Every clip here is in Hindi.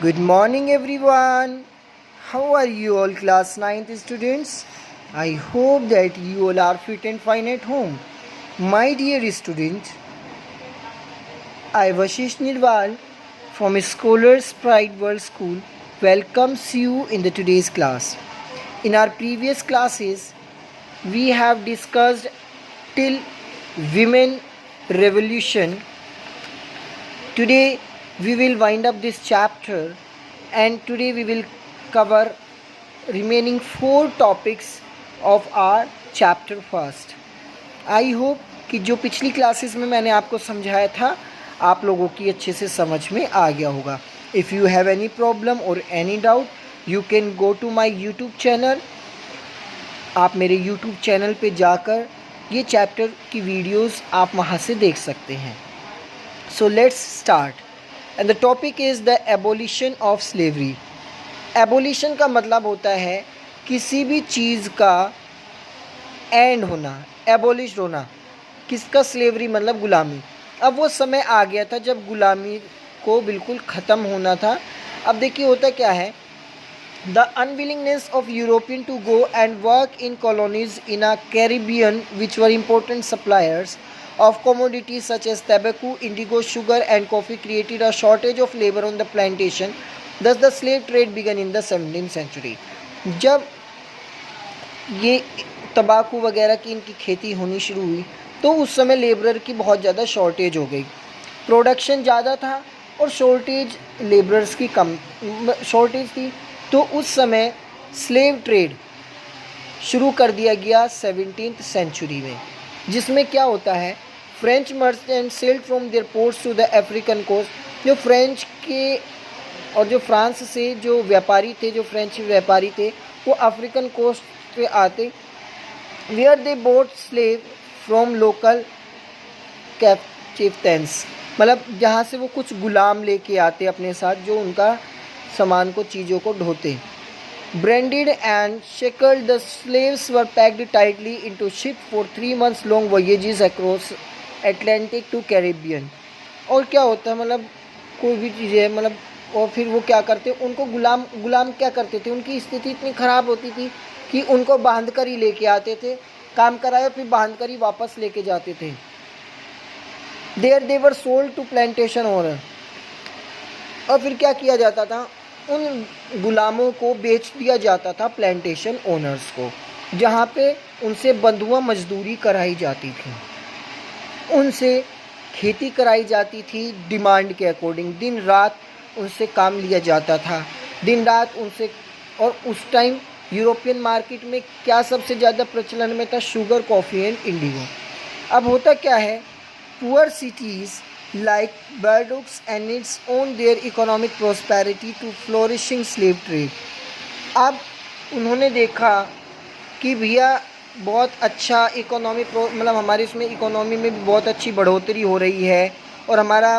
Good morning, everyone. How are you all, class 9th students? I hope that you all are fit and fine at home. My dear students, I, Vashish Nirwal from Scholars Pride World School, welcomes you in the today's class. In our previous classes, we have discussed till Women Revolution. Today we will wind up this chapter, and today we will cover remaining 4 topics of our chapter first. I hope कि जो पिछली क्लासेस में मैंने आपको समझाया था आप लोगों की अच्छे से समझ में आ गया होगा. If you have any problem और any doubt you can go to my YouTube channel. आप मेरे यूट्यूब चैनल पे जाकर ये चैप्टर की वीडियोस आप वहाँ से देख सकते हैं. So let's start. And the topic is the abolition of slavery. Abolition का मतलब होता है किसी भी चीज़ का एंड होना, एबोलिश होना. किसका? स्लेवरी मतलब गुलामी. अब वो समय आ गया था जब गुलामी को बिल्कुल ख़त्म होना था. अब देखिए होता क्या है, the unwillingness of European to go and work in colonies in a Caribbean, which were important suppliers of commodities such as tobacco, indigo, sugar and coffee, created a shortage of labor on the plantation. Thus the slave trade began in the 17th century. जब ये तंबाकू वगैरह की इनकी खेती होनी शुरू हुई तो उस समय लेबर की बहुत ज़्यादा शॉर्टेज हो गई. प्रोडक्शन ज़्यादा था और शॉर्टेज लेबरर्स की कम शॉर्टेज थी. तो उस समय स्लेव ट्रेड शुरू कर दिया गया 17th सेंचुरी में, जिसमें क्या होता है, French merchant sold from their ports to the African coast. जो फ्रेंच के और जो फ्रांस से जो व्यापारी थे, जो फ्रेंच व्यापारी थे, वो अफ्रीकन कोस्ट पे आते. Where they bought slave from local captives, मतलब जहाँ से वो कुछ गुलाम लेके आते अपने साथ जो उनका सामान को, चीज़ों को ढोते. Branded and shackled the slaves were packed tightly into ship for 3 months long voyages across Atlantic to Caribbean. और क्या होता है, मतलब कोई भी चीज़ है, मतलब और फिर वो क्या करते, उनको गुलाम क्या करते थे, उनकी स्थिति इतनी ख़राब होती थी कि उनको बांध कर ही लेके आते थे, काम कराए फिर बांध कर ही वापस लेके जाते थे. There they were sold to plantation owner. और फिर क्या किया जाता था, उन गुलामों को बेच दिया जाता था प्लांटेशन ओनर्स को, जहाँ पे उनसे बंधुआ मजदूरी कराई जाती थी, उनसे खेती कराई जाती थी डिमांड के अकॉर्डिंग. दिन रात उनसे काम लिया जाता था, दिन रात उनसे. और उस टाइम यूरोपियन मार्केट में क्या सबसे ज़्यादा प्रचलन में था? Sugar, coffee and Indigo. अब होता क्या है, poor cities like Bordeaux and its own their economic prosperity to flourishing slave trade. अब उन्होंने देखा कि भैया बहुत अच्छा इकोनॉमी मतलब हमारे इसमें इकोनॉमी में भी बहुत अच्छी बढ़ोतरी हो रही है और हमारा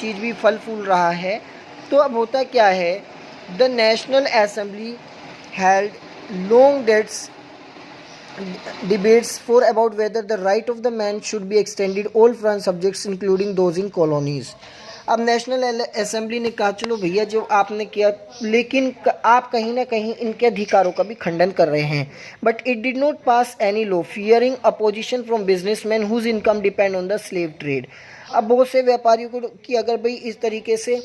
चीज़ भी फल फूल रहा है. तो अब होता क्या है, the national assembly held long dates debates for about whether the right of the man should be extended all foreign subjects including those in colonies. अब नेशनल असेंबली ने कहा चलो भैया जो आपने किया, लेकिन आप कहीं ना कहीं इनके अधिकारों का भी खंडन कर रहे हैं. But it did not pass any law fearing opposition from businessman whose income depend on the slave trade. अब बहुत से व्यापारियों को कि अगर भाई इस तरीके से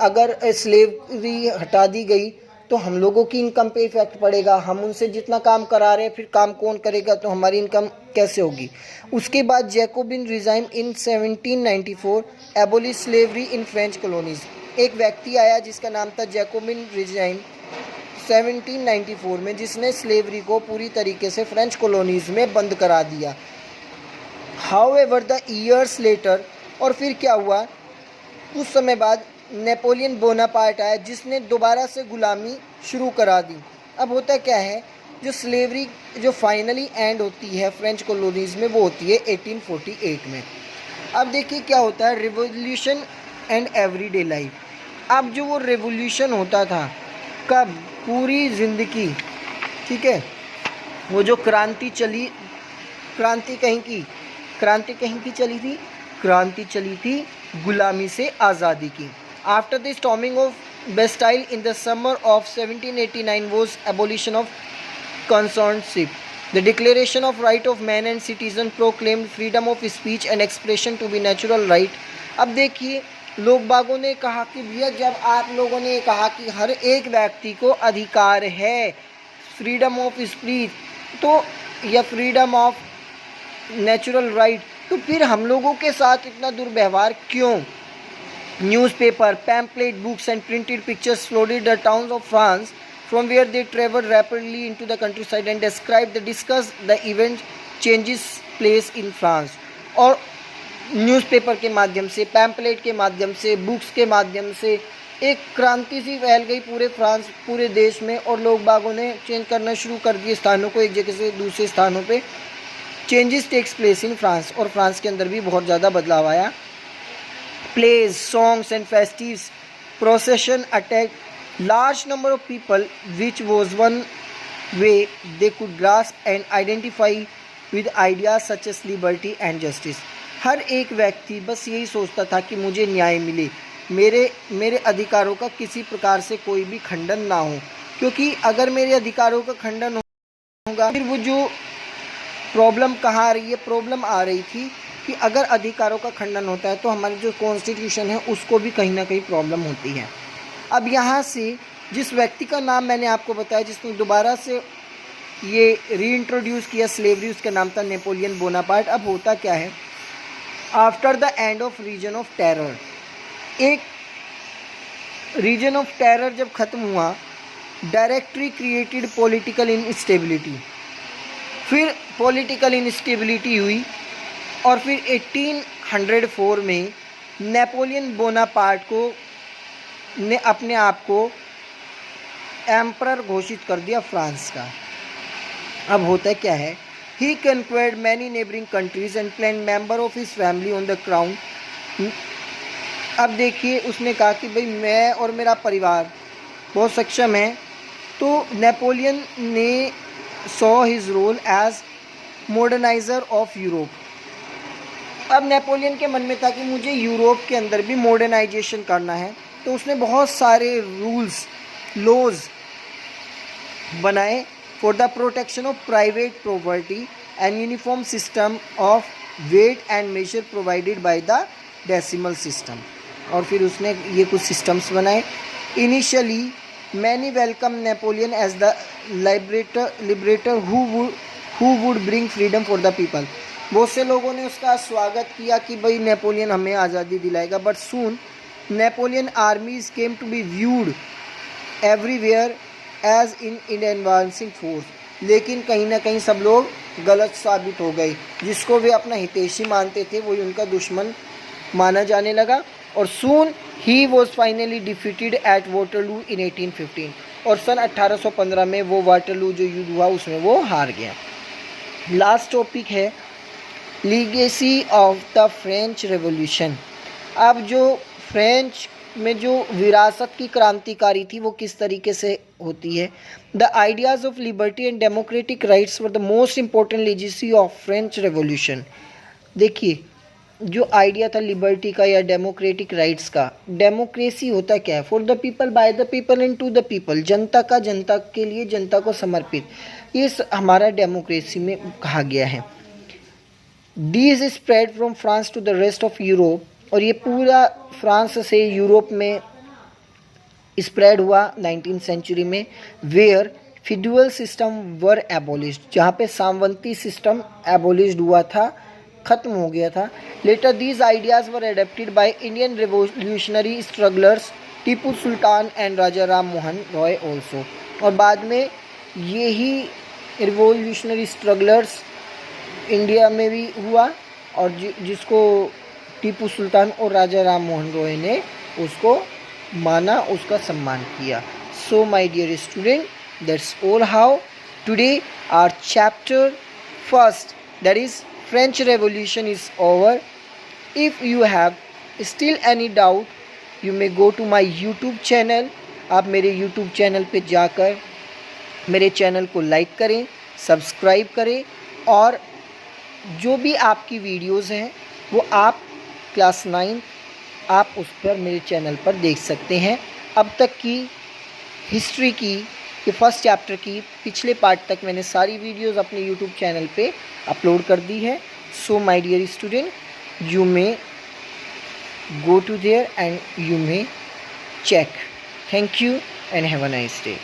अगर स्लेवरी हटा दी गई तो हम लोगों की इनकम पे इफेक्ट पड़ेगा, हम उनसे जितना काम करा रहे हैं फिर काम कौन करेगा, तो हमारी इनकम कैसे होगी. उसके बाद Jacobian resign in 1794 abolish slavery in French colonies. एक व्यक्ति आया जिसका नाम था जैकोबिन रिजाइन 1794 में, जिसने स्लेवरी को पूरी तरीके से फ्रेंच कॉलोनीज में बंद करा दिया. हाउएवर द ईयर्स लेटर, और फिर क्या हुआ, कुछ समय बाद नेपोलियन बोनापार्ट आया जिसने दोबारा से गुलामी शुरू करा दी. अब होता क्या है, जो स्लेवरी जो फाइनली एंड होती है फ्रेंच कॉलोनीज़ में वो होती है 1848 में. अब देखिए क्या होता है, रिवॉल्यूशन एंड एवरीडे लाइफ. अब जो वो रिवॉल्यूशन होता था कब, पूरी ज़िंदगी, ठीक है, वो जो क्रांति चली, क्रांति कहीं की चली थी, क्रांति चली थी गुलामी से आज़ादी की. After the storming of Bastille in the summer of 1789 was abolition of consortship. The Declaration of Right of Man and Citizen proclaimed freedom of speech and expression to be natural right. अब देखिए, लोग बागों ने कहा कि भैया जब आप लोगों ने कहा कि हर एक व्यक्ति को अधिकार है फ्रीडम ऑफ स्पीच तो या फ्रीडम ऑफ नेचुरल राइट, तो फिर हम लोगों के साथ इतना दुर्व्यवहार क्यों? Newspaper, pamphlet, books and printed pictures flooded the towns of France, from where they traveled rapidly into the countryside and discussed the event changes place in France. और न्यूज़पेपर के माध्यम से, पैम्पलेट के माध्यम से, बुक्स के माध्यम से एक क्रांति सी फैल गई पूरे फ्रांस, पूरे देश में, और लोग बागों ने चेंज करना शुरू कर दिए स्थानों को, एक जगह से दूसरे स्थानों पे changes takes place in France, और फ्रांस के अंदर भी बहुत ज़्यादा बदलाव आया. Plays, songs and festives procession attacked large number of people, which was one way they could grasp and identify with ideas such as liberty and justice. हर एक व्यक्ति बस यही सोचता था कि मुझे न्याय मिले, मेरे अधिकारों का किसी प्रकार से कोई भी खंडन ना हो, क्योंकि अगर मेरे अधिकारों का खंडन होगा फिर वो जो प्रॉब्लम कहाँ आ रही है, प्रॉब्लम आ रही थी कि अगर अधिकारों का खंडन होता है तो हमारी जो कॉन्स्टिट्यूशन है उसको भी कहीं ना कहीं प्रॉब्लम होती है. अब यहाँ से जिस व्यक्ति का नाम मैंने आपको बताया जिसने दोबारा से ये रीइंट्रोड्यूस किया स्लेवरी, उसका नाम था नेपोलियन बोनापार्ट. अब होता क्या है, after the end of reign of terror, एक रीजन ऑफ टेरर जब ख़त्म हुआ, डायरेक्टरी क्रिएटेड पॉलिटिकल इनस्टेबिलिटी, फिर पॉलिटिकल इनस्टेबिलिटी हुई, और फिर 1804 में नेपोलियन बोनापार्ट को ने अपने आप को एम्परर घोषित कर दिया फ्रांस का. अब होता क्या है, he conquered many neighbouring countries and plain member of his family on the crown. अब देखिए, उसने कहा कि भाई मैं और मेरा परिवार बहुत सक्षम है, तो नेपोलियन ने saw his role as moderniser of Europe. अब नेपोलियन के मन में था कि मुझे यूरोप के अंदर भी मॉडर्नाइजेशन करना है, तो उसने बहुत सारे रूल्स लॉज बनाए for the protection of private property and uniform system of weight and measure provided by the decimal system. और फिर उसने ये कुछ सिस्टम्स बनाए. Initially many welcome Napoleon as the liberator who would bring freedom for the people. बहुत से लोगों ने उसका स्वागत किया कि भाई नेपोलियन हमें आज़ादी दिलाएगा. But soon Napoleon armies came to be viewed everywhere as in advancing force. लेकिन कहीं ना कहीं सब लोग गलत साबित हो गए. जिसको वे अपना हितैषी मानते थे वही उनका दुश्मन माना जाने लगा. और soon he was finally defeated at Waterloo in 1815. और सन 1815 में वो वाटरलू जो युद्ध हुआ उसमें वो हार गया. लास्ट टॉपिक है legacy of the French revolution. अब जो फ्रेंच में जो विरासत की क्रांतिकारी थी वो किस तरीके से होती है. The ideas of liberty and democratic rights were the most important legacy of French revolution. देखिए, जो आइडिया था लिबर्टी का या डेमोक्रेटिक राइट्स का, डेमोक्रेसी होता क्या है, for the people by the people and to the people, जनता का जनता के लिए, जनता को समर्पित, ये हमारा डेमोक्रेसी में कहा गया है. These spread from France to the rest of Europe, और ये पूरा फ्रांस से यूरोप में स्प्रेड हुआ 19th सेंचुरी में. वेयर फिड्यूअल सिस्टम वर एबोलिश्ड, जहाँ पे सामंती सिस्टम एबोलिश्ड हुआ था, ख़त्म हो गया था. Later these ideas were adapted by Indian revolutionary strugglers Tipu Sultan and Raja Ram Mohan Roy also. और बाद में यही रिवोल्यूशनरी स्ट्रगलर्स इंडिया में भी हुआ, और जिसको टीपू सुल्तान और राजा राम मोहन रॉय ने उसको माना, उसका सम्मान किया. So my dear student, that's all how today our chapter first, that is French Revolution is over. If you have still any doubt, you may go to my YouTube channel. आप मेरे YouTube चैनल पे जाकर मेरे चैनल को लाइक करें, सब्सक्राइब करें, और जो भी आपकी वीडियोस हैं वो आप क्लास 9 आप उस पर मेरे चैनल पर देख सकते हैं. अब तक की हिस्ट्री की, ये फर्स्ट चैप्टर की पिछले पार्ट तक मैंने सारी वीडियोस अपने यूट्यूब चैनल पे अपलोड कर दी है. So my dear student, you may go to there and you may check. Thank you and have a nice day.